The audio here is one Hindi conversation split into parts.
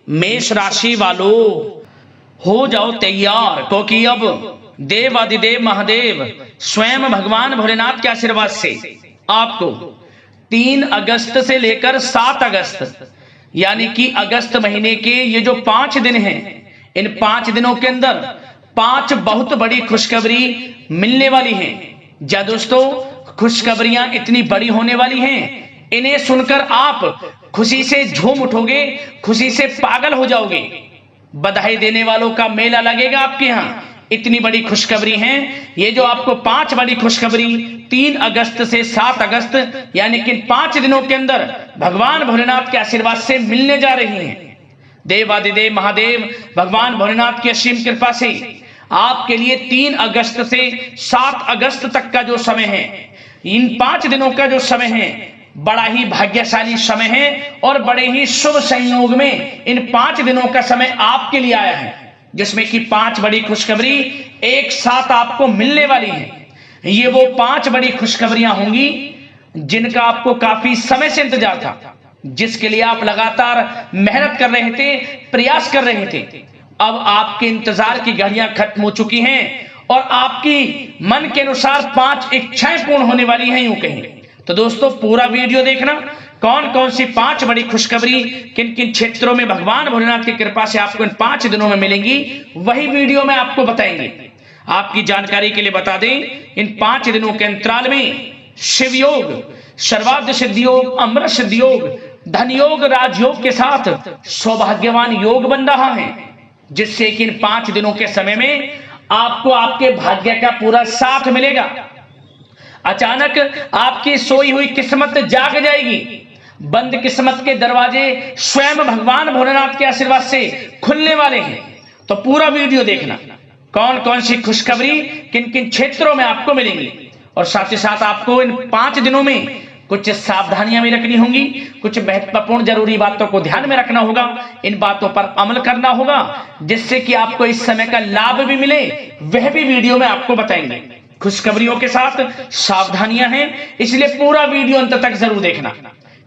मेष राशि वालों हो जाओ तैयार, क्योंकि अब देवादिदेव महादेव स्वयं भगवान भोलेनाथ के आशीर्वाद से आपको 3 अगस्त से लेकर 7 अगस्त यानी कि अगस्त महीने के ये जो 5 दिन हैं, इन 5 दिनों के अंदर 5 बहुत बड़ी खुशखबरी मिलने वाली हैं। जा दोस्तों, खुशखबरियां इतनी बड़ी होने वाली हैं, इन्हें सुनकर आप खुशी से झूम उठोगे, खुशी से पागल हो जाओगे। बधाई देने वालों का मेला लगेगा आपके यहाँ, इतनी बड़ी खुशखबरी है। ये जो आपको 5 बड़ी खुशखबरी 3 अगस्त से 7 अगस्त यानी कि 5 दिनों के अंदर भगवान भोलेनाथ के आशीर्वाद से मिलने जा रही हैं। देवादिदेव महादेव भगवान भोलेनाथ की असीम कृपा से आपके लिए 3 अगस्त से 7 अगस्त तक का जो समय है, इन 5 दिनों का जो समय है, बड़ा ही भाग्यशाली समय है और बड़े ही शुभ संयोग में इन 5 दिनों का समय आपके लिए आया है, जिसमें कि 5 बड़ी खुशखबरी एक साथ आपको मिलने वाली है। ये वो 5 बड़ी खुशखबरियां होंगी जिनका आपको काफी समय से इंतजार था, जिसके लिए आप लगातार मेहनत कर रहे थे, प्रयास कर रहे थे। अब आपके इंतजार की घड़ियां खत्म हो चुकी हैं और आपकी मन के अनुसार 5 इच्छाएं पूर्ण होने वाली हैं, यूं कहें तो। दोस्तों, पूरा वीडियो देखना, कौन कौन सी 5 बड़ी खुशखबरी किन किन क्षेत्रों में भगवान भोलेनाथ की कृपा से आपको इन 5 दिनों में मिलेंगी, वही वीडियो में आपको बताएंगे। आपकी जानकारी के लिए बता दें, इन 5 दिनों के अंतराल में शिव योग, सर्वार्थ सिद्धि योग, अमृत सिद्धि योग, धन योग, राजयोग के साथ सौभाग्यवान योग बन रहा है, जिससे कि इन 5 दिनों के समय में आपको आपके भाग्य का पूरा साथ मिलेगा। अचानक आपकी सोई हुई किस्मत जाग जाएगी, बंद किस्मत के दरवाजे स्वयं भगवान भोलेनाथ के आशीर्वाद से खुलने वाले हैं। तो पूरा वीडियो देखना, कौन कौन सी खुशखबरी किन किन क्षेत्रों में आपको मिलेंगी, और साथ ही साथ आपको इन 5 दिनों में कुछ सावधानियां भी रखनी होंगी, कुछ महत्वपूर्ण जरूरी बातों को ध्यान में रखना होगा, इन बातों पर अमल करना होगा, जिससे कि आपको इस समय का लाभ भी मिले, वह भी वीडियो में आपको बताएंगे। खुशखबरियों के साथ सावधानियां हैं, इसलिए पूरा वीडियो अंत तक जरूर देखना।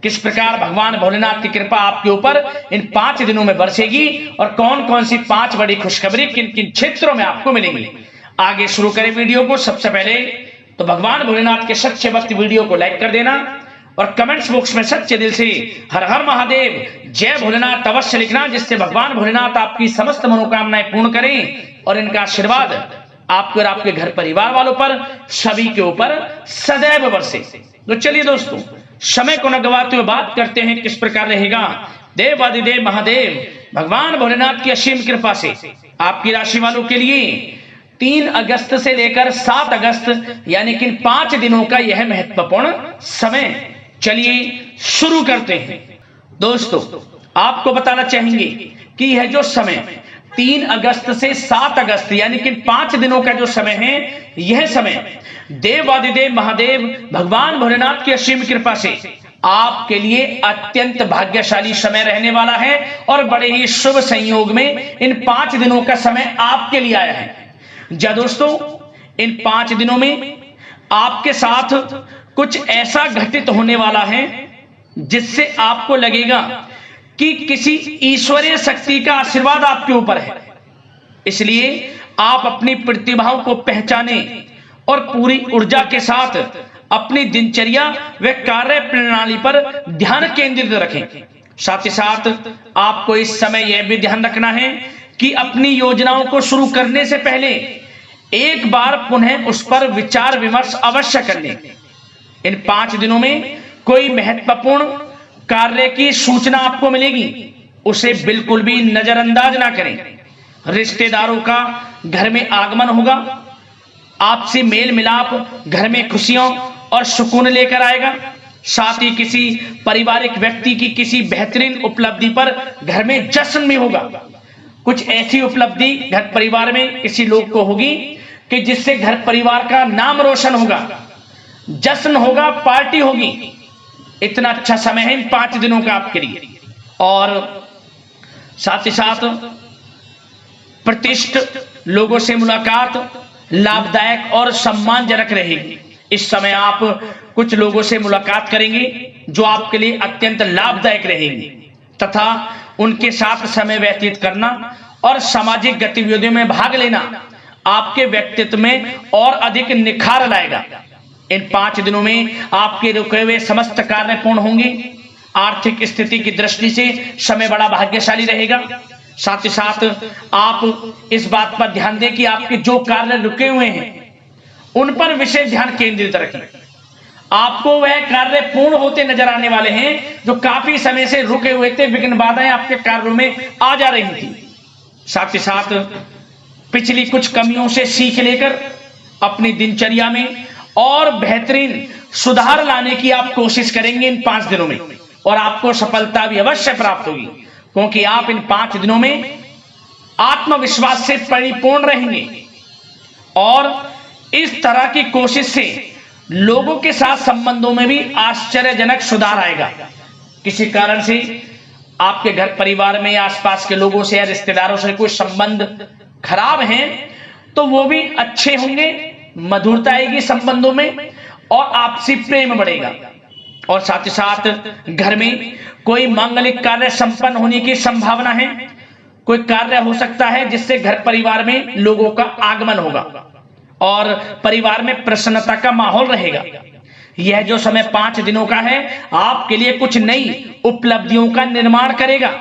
किस प्रकार भगवान भोलेनाथ की कृपा आपके ऊपर इन 5 दिनों में बरसेगी और कौन कौन सी 5 बड़ी खुशखबरी किन किन क्षेत्रों में आपको मिलेंगी। आगे शुरू करें वीडियो को। सबसे पहले तो भगवान भोलेनाथ के सच्चे भक्त वीडियो को लाइक कर देना और कमेंट्स बॉक्स में सच्चे दिल से हर हर महादेव, जय भोलेनाथ अवश्य लिखना, जिससे भगवान भोलेनाथ आपकी समस्त मनोकामनाएं पूर्ण करें और इनका आशीर्वाद आपको और आपके घर परिवार वालों पर, सभी के ऊपर सदैव बरसे। तो चलिए दोस्तों, समय को न गवाते हुए बात करते हैं किस प्रकार रहेगा देवादिदेव महादेव भगवान भोलेनाथ की असीम कृपा से आपकी राशि वालों के लिए 3 अगस्त से लेकर 7 अगस्त यानी कि 5 दिनों का यह महत्वपूर्ण समय। चलिए शुरू करते हैं। दोस्तों, आपको बताना चाहेंगे कि यह जो समय 3 अगस्त से 7 अगस्त यानी कि 5 दिनों का जो समय है, यह समय देवादिदेव महादेव भगवान भोलेनाथ की असीम कृपा से आपके लिए अत्यंत भाग्यशाली समय रहने वाला है और बड़े ही शुभ संयोग में इन 5 दिनों का समय आपके लिए आया है। जा दोस्तों, इन 5 दिनों में आपके साथ कुछ ऐसा घटित होने वाला है जिससे आपको लगेगा कि किसी ईश्वरीय शक्ति का आशीर्वाद आपके ऊपर है। इसलिए आप अपनी प्रतिभाओं को पहचाने और पूरी ऊर्जा के साथ अपनी दिनचर्या व कार्य प्रणाली पर ध्यान केंद्रित रखें। साथ ही साथ आपको इस समय यह भी ध्यान रखना है कि अपनी योजनाओं को शुरू करने से पहले एक बार पुनः उस पर विचार विमर्श अवश्य कर लें। इन 5 दिनों में कोई महत्वपूर्ण कार्य की सूचना आपको मिलेगी, उसे बिल्कुल भी नजरअंदाज ना करें। रिश्तेदारों का घर में आगमन होगा, आपसी मेल मिलाप घर में खुशियों और सुकून लेकर आएगा। साथ ही किसी पारिवारिक व्यक्ति की किसी बेहतरीन उपलब्धि पर घर में जश्न भी होगा। कुछ ऐसी उपलब्धि घर परिवार में किसी लोग को होगी कि जिससे घर परिवार का नाम रोशन होगा, जश्न होगा, पार्टी होगी। इतना अच्छा समय है इन 5 दिनों का आपके लिए। और साथ ही साथ प्रतिष्ठित लोगों से मुलाकात लाभदायक और सम्मानजनक रहेगी। इस समय आप कुछ लोगों से मुलाकात करेंगे जो आपके लिए अत्यंत लाभदायक रहेंगी, तथा उनके साथ समय व्यतीत करना और सामाजिक गतिविधियों में भाग लेना आपके व्यक्तित्व में और अधिक निखार लाएगा। इन 5 दिनों में आपके रुके हुए समस्त कार्य पूर्ण होंगे। आर्थिक स्थिति की दृष्टि से समय बड़ा भाग्यशाली रहेगा। साथ ही साथ आप इस बात पर ध्यान दें कि आपके जो कार्य रुके हुए हैं उन पर विशेष ध्यान केंद्रित रखें। आपको वह कार्य पूर्ण होते नजर आने वाले हैं जो काफी समय से रुके हुए थे। विघ्न बाधाएं आपके कार्यों में आ जा रही थी। साथ ही साथ पिछली कुछ कमियों से सीख लेकर अपनी दिनचर्या में और बेहतरीन सुधार लाने की आप कोशिश करेंगे इन 5 दिनों में, और आपको सफलता भी अवश्य प्राप्त होगी, क्योंकि आप इन 5 दिनों में आत्मविश्वास से परिपूर्ण रहेंगे और इस तरह की कोशिश से लोगों के साथ संबंधों में भी आश्चर्यजनक सुधार आएगा। किसी कारण से आपके घर परिवार में या आसपास के लोगों से या रिश्तेदारों से कोई संबंध खराब हैं तो वो भी अच्छे होंगे, मधुरता आएगी संबंधों में और आपसी प्रेम बढ़ेगा। और साथ ही साथ घर में कोई मांगलिक कार्य संपन्न होने की संभावना है। कोई कार्य हो सकता है जिससे घर परिवार में लोगों का आगमन होगा और परिवार में प्रसन्नता का माहौल रहेगा। यह जो समय 5 दिनों का है आपके लिए कुछ नई उपलब्धियों का निर्माण करेगा,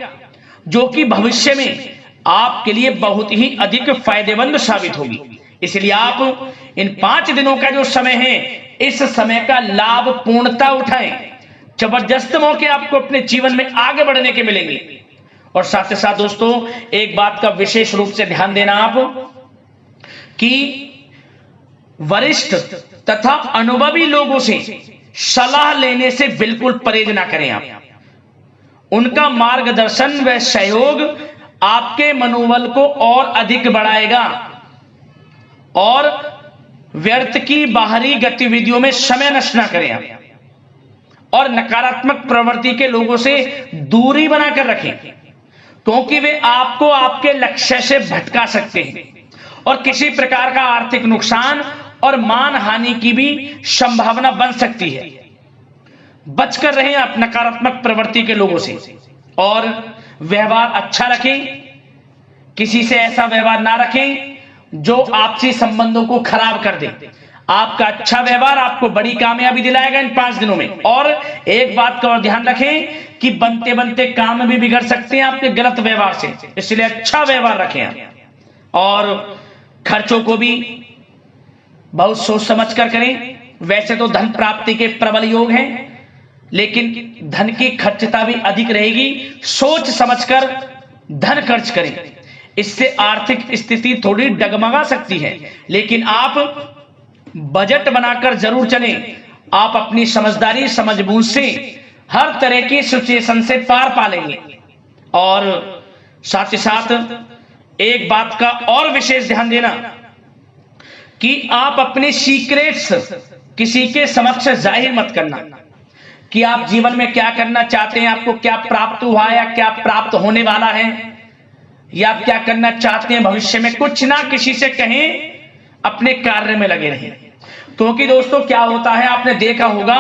जो कि भविष्य में आपके लिए बहुत ही अधिक फायदेमंद साबित होगी। इसलिए आप इन 5 दिनों का जो समय है इस समय का लाभ पूर्णता उठाएं। जबरदस्त मौके आपको अपने जीवन में आगे बढ़ने के मिलेंगे। और साथ ही साथ दोस्तों एक बात का विशेष रूप से ध्यान देना आप कि वरिष्ठ तथा अनुभवी लोगों से सलाह लेने से बिल्कुल परहेज ना करें। आप उनका मार्गदर्शन व सहयोग आपके मनोबल को और अधिक बढ़ाएगा और व्यर्थ की बाहरी गतिविधियों में समय नष्ट ना करें आप, और नकारात्मक प्रवृत्ति के लोगों से दूरी बनाकर रखें, क्योंकि वे आपको आपके लक्ष्य से भटका सकते हैं और किसी प्रकार का आर्थिक नुकसान और मान हानि की भी संभावना बन सकती है। बचकर रहें आप नकारात्मक प्रवृत्ति के लोगों से और व्यवहार अच्छा रखें। किसी से ऐसा व्यवहार ना रखें जो आपसी संबंधों को खराब कर दे। आपका अच्छा व्यवहार आपको बड़ी कामयाबी दिलाएगा इन 5 दिनों में। और एक बात का और ध्यान रखें कि बनते बनते काम भी बिगड़ सकते हैं आपके गलत व्यवहार से, इसलिए अच्छा व्यवहार रखें आप और खर्चों को भी बहुत सोच समझ कर करें। वैसे तो धन प्राप्ति के प्रबल योग हैं, लेकिन धन की खर्चता भी अधिक रहेगी। सोच समझकर धन खर्च करें, इससे आर्थिक स्थिति थोड़ी डगमगा सकती है, लेकिन आप बजट बनाकर जरूर चलें। आप अपनी समझदारी समझबूझ से हर तरह की सिचुएशन से पार पा लेंगे। और साथ ही साथ एक बात का और विशेष ध्यान देना कि आप अपने सीक्रेट्स किसी के समक्ष जाहिर मत करना कि आप जीवन में क्या करना चाहते हैं, आपको क्या प्राप्त हुआ है या क्या प्राप्त होने वाला है, या आप क्या करना चाहते हैं भविष्य में। कुछ ना किसी से कहें, अपने कार्य में लगे रहें। क्योंकि दोस्तों क्या होता है, आपने देखा होगा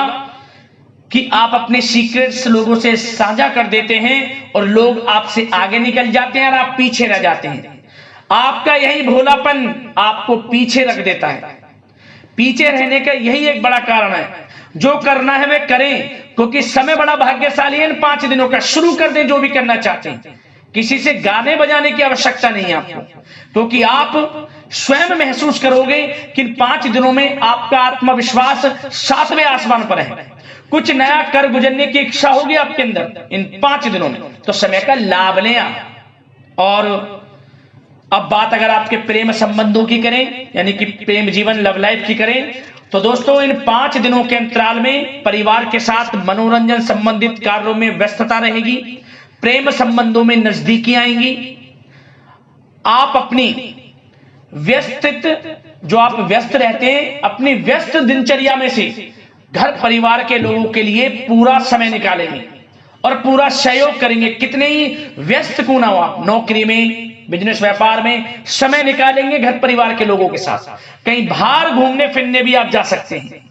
कि आप अपने सीक्रेट्स लोगों से साझा कर देते हैं और लोग आपसे आगे निकल जाते हैं और आप पीछे रह जाते हैं। आपका यही भोलापन आपको पीछे रख देता है। पीछे रहने का यही एक बड़ा कारण है। जो करना है वे करें, क्योंकि समय बड़ा भाग्यशाली है। इन 5 दिनों का शुरू कर दें जो भी करना चाहते हैं। किसी से गाने बजाने की आवश्यकता नहीं है आपको, क्योंकि आप स्वयं महसूस करोगे कि इन 5 दिनों में आपका आत्मविश्वास 7वें आसमान पर है। कुछ नया कर गुजरने की इच्छा होगी आपके अंदर इन 5 दिनों में, तो समय का लाभ लें आप। और अब बात अगर आपके प्रेम संबंधों की करें, यानी कि प्रेम जीवन लव लाइफ की करें, तो दोस्तों इन 5 दिनों के अंतराल में परिवार के साथ मनोरंजन संबंधित कार्यों में व्यस्तता रहेगी। प्रेम संबंधों में नजदीकी आएंगी। आप अपनी जो आप व्यस्त रहते हैं, अपनी व्यस्त दिनचर्या में से घर परिवार के लोगों के लिए पूरा समय निकालेंगे और पूरा सहयोग करेंगे। कितने ही व्यस्त क्यों ना हो आप, नौकरी में, बिजनेस व्यापार में समय निकालेंगे घर परिवार के लोगों के साथ। कहीं बाहर घूमने फिरने भी आप जा सकते हैं,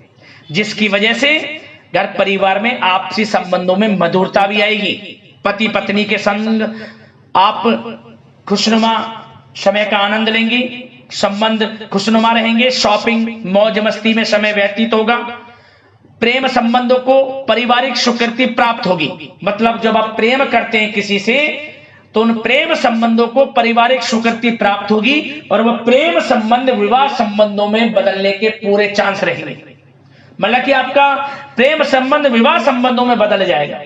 जिसकी वजह से घर परिवार में आपसी संबंधों में मधुरता भी आएगी, पति पत्नी के संग आप खुशनुमा समय का आनंद लेंगी, संबंध खुशनुमा रहेंगे, शॉपिंग मौज मस्ती में समय व्यतीत होगा। प्रेम संबंधों को पारिवारिक स्वीकृति प्राप्त होगी, मतलब जब आप प्रेम करते हैं किसी से तो उन प्रेम संबंधों को पारिवारिक स्वीकृति प्राप्त होगी और वह प्रेम संबंध विवाह संबंधों में बदलने के पूरे चांस रहेंगे। मतलब कि आपका प्रेम संबंध विवाह संबंधों में बदल जाएगा,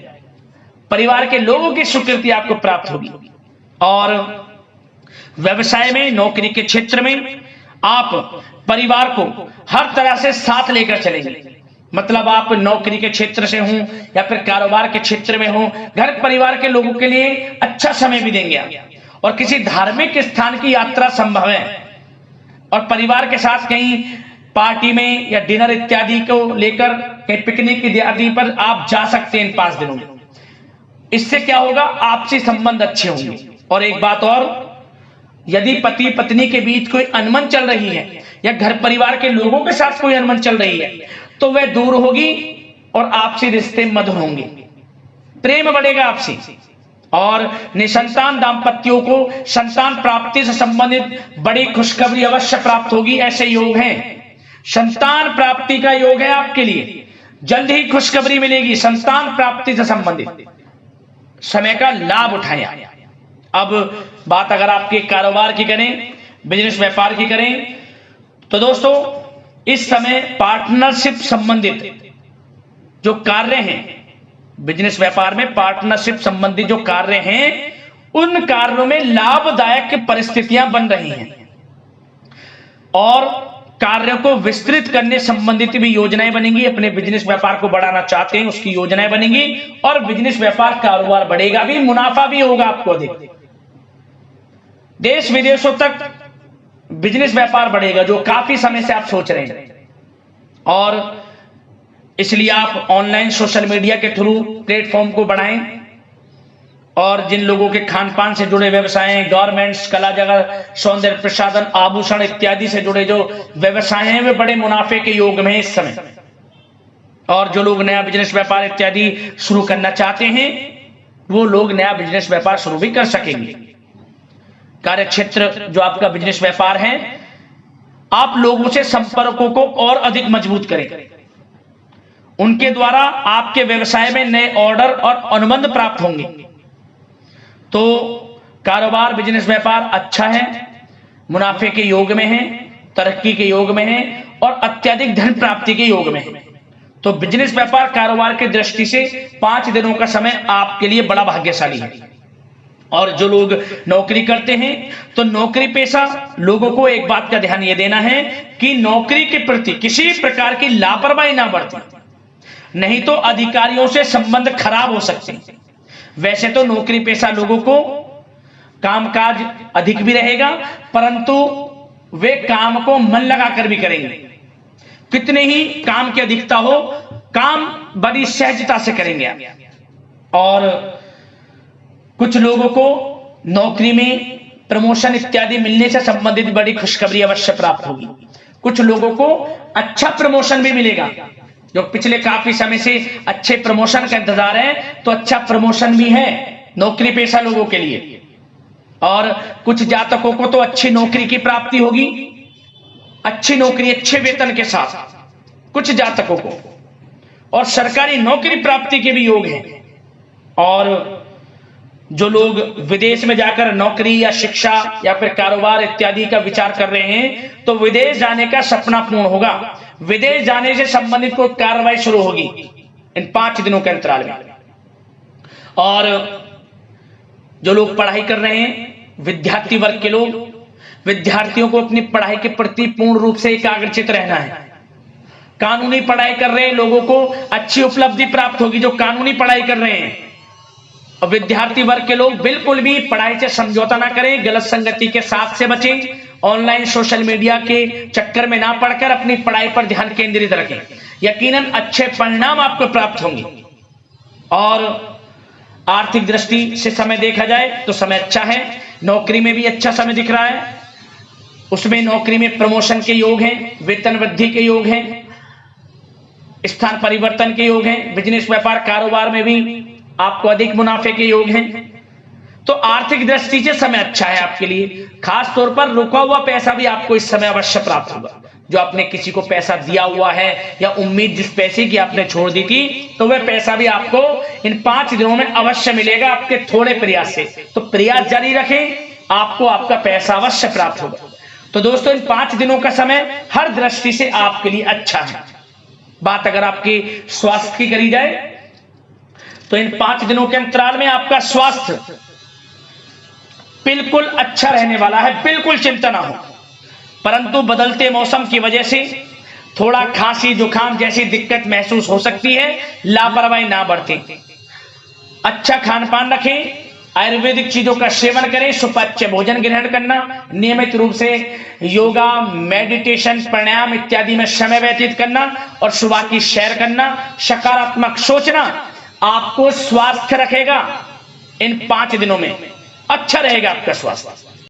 परिवार के लोगों की स्वीकृति आपको प्राप्त होगी। और व्यवसाय में, नौकरी के क्षेत्र में आप परिवार को हर तरह से साथ लेकर चलेंगे, मतलब आप नौकरी के क्षेत्र से हों या फिर कारोबार के क्षेत्र में हो, घर परिवार के लोगों के लिए अच्छा समय भी देंगे आप। और किसी धार्मिक स्थान की यात्रा संभव है और परिवार के साथ कहीं पार्टी में या डिनर इत्यादि को लेकर कहीं पिकनिक इत्यादि पर आप जा सकते हैं इन 5 दिनों में। इससे क्या होगा, आपसी संबंध अच्छे होंगे। और एक बात और, यदि पति पत्नी के बीच कोई अनबन चल रही है या घर परिवार के लोगों के साथ कोई अनबन चल रही है तो वह दूर होगी और आपसी रिश्ते मधुर होंगे, प्रेम बढ़ेगा आपसी। और निसंतान दाम्पत्यों को संतान प्राप्ति से संबंधित बड़ी खुशखबरी अवश्य प्राप्त होगी। ऐसे योग हैं, संतान प्राप्ति का योग है आपके लिए, जल्द ही खुशखबरी मिलेगी संतान प्राप्ति से संबंधित। समय का लाभ उठाएं। अब बात अगर आपके कारोबार की करें, बिजनेस व्यापार की करें, तो दोस्तों इस समय पार्टनरशिप संबंधित जो कार्य हैं, बिजनेस व्यापार में पार्टनरशिप संबंधित जो कार्य हैं, उन कार्यों में लाभदायक परिस्थितियां बन रही हैं और कार्यों को विस्तृत करने संबंधित भी योजनाएं बनेंगी। अपने बिजनेस व्यापार को बढ़ाना चाहते हैं उसकी योजनाएं बनेंगी और बिजनेस व्यापार कारोबार बढ़ेगा भी, मुनाफा भी होगा आपको अधिक। देश विदेशों तक बिजनेस व्यापार बढ़ेगा जो काफी समय से आप सोच रहे हैं। और इसलिए आप ऑनलाइन सोशल मीडिया के थ्रू प्लेटफॉर्म को बढ़ाएं और जिन लोगों के खान पान से जुड़े व्यवसाय हैं, गारमेंट्स, कला जगत, सौंदर्य प्रसाधन, आभूषण इत्यादि से जुड़े जो व्यवसाय हैं वे बड़े मुनाफे के योग में इस समय। और जो लोग नया बिजनेस व्यापार इत्यादि शुरू करना चाहते हैं वो लोग नया बिजनेस व्यापार शुरू भी कर सकेंगे। कार्य क्षेत्र जो आपका बिजनेस व्यापार है, आप लोगों से संपर्कों को और अधिक मजबूत करें, उनके द्वारा आपके व्यवसाय में नए ऑर्डर और अनुबंध प्राप्त होंगे। तो कारोबार बिजनेस व्यापार अच्छा है, मुनाफे के योग में है, तरक्की के योग में है और अत्यधिक धन प्राप्ति के योग में है। तो बिजनेस व्यापार कारोबार की दृष्टि से 5 दिनों का समय आपके लिए बड़ा भाग्यशाली है। और जो लोग नौकरी करते हैं तो नौकरी पेशा लोगों को एक बात का ध्यान यह देना है कि नौकरी के प्रति किसी प्रकार की लापरवाही ना बरतें, नहीं तो अधिकारियों से संबंध खराब हो सकते हैं। वैसे तो नौकरी पेशा लोगों को कामकाज अधिक भी रहेगा, परंतु वे काम को मन लगाकर भी करेंगे। कितने ही काम की अधिकता हो, काम बड़ी सहजता से करेंगे आप। और कुछ लोगों को नौकरी में प्रमोशन इत्यादि मिलने से संबंधित बड़ी खुशखबरी अवश्य प्राप्त होगी। कुछ लोगों को अच्छा प्रमोशन भी मिलेगा, जो पिछले काफी समय से अच्छे प्रमोशन का इंतजार है तो अच्छा प्रमोशन भी है नौकरी पेशा लोगों के लिए। और कुछ जातकों को तो अच्छी नौकरी की प्राप्ति होगी, अच्छी नौकरी अच्छे वेतन के साथ कुछ जातकों को, और सरकारी नौकरी प्राप्ति के भी योग हैं। और जो लोग विदेश में जाकर नौकरी या शिक्षा या फिर कारोबार इत्यादि का विचार कर रहे हैं तो विदेश जाने का सपना पूर्ण होगा। विदेश जाने से संबंधित कोई कार्रवाई शुरू होगी इन 5 दिनों के अंतराल में। और जो लोग पढ़ाई कर रहे हैं, विद्यार्थी वर्ग के लोग, विद्यार्थियों को अपनी पढ़ाई के प्रति पूर्ण रूप से एकाग्रचित रहना है। कानूनी पढ़ाई कर रहे लोगों को अच्छी उपलब्धि प्राप्त होगी जो कानूनी पढ़ाई कर रहे हैं। और विद्यार्थी वर्ग के लोग बिल्कुल भी पढ़ाई से समझौता ना करें, गलत संगति के साथ से बचें, ऑनलाइन सोशल मीडिया के चक्कर में ना पड़कर अपनी पढ़ाई पर ध्यान केंद्रित रखें। यकीनन अच्छे परिणाम आपको प्राप्त होंगे। और आर्थिक दृष्टि से समय देखा जाए तो समय अच्छा है, नौकरी में भी अच्छा समय दिख रहा है। उसमें नौकरी में प्रमोशन के योग हैं, वेतन वृद्धि के योग हैं, स्थान परिवर्तन के योग हैं। बिजनेस व्यापार कारोबार में भी आपको अधिक मुनाफे के योग हैं। तो आर्थिक दृष्टि से समय अच्छा है आपके लिए। खास तौर पर रुका हुआ पैसा भी आपको इस समय अवश्य प्राप्त होगा। जो आपने किसी को पैसा दिया हुआ है या उम्मीद जिस पैसे की आपने छोड़ दी थी, तो वह पैसा भी आपको इन 5 दिनों में अवश्य मिलेगा आपके थोड़े प्रयास से। तो प्रयास जारी रखें, आपको आपका पैसा अवश्य प्राप्त होगा। तो दोस्तों, इन 5 दिनों का समय हर दृष्टि से आपके लिए अच्छा है। बात अगर आपके स्वास्थ्य की करी जाए तो इन 5 दिनों के अंतराल में आपका स्वास्थ्य बिल्कुल अच्छा रहने वाला है, बिल्कुल चिंता ना हो। परंतु बदलते मौसम की वजह से थोड़ा खांसी जुकाम जैसी दिक्कत महसूस हो सकती है। लापरवाही ना बरतें, अच्छा खान पान रखें, आयुर्वेदिक चीजों का सेवन करें, सुपाच्य भोजन ग्रहण करना, नियमित रूप से योगा, मेडिटेशन, प्राणायाम इत्यादि में समय व्यतीत करना और सुबह की सैर करना, सकारात्मक सोचना आपको स्वास्थ्य रखेगा। इन 5 दिनों में अच्छा रहेगा आपका स्वास्थ्य।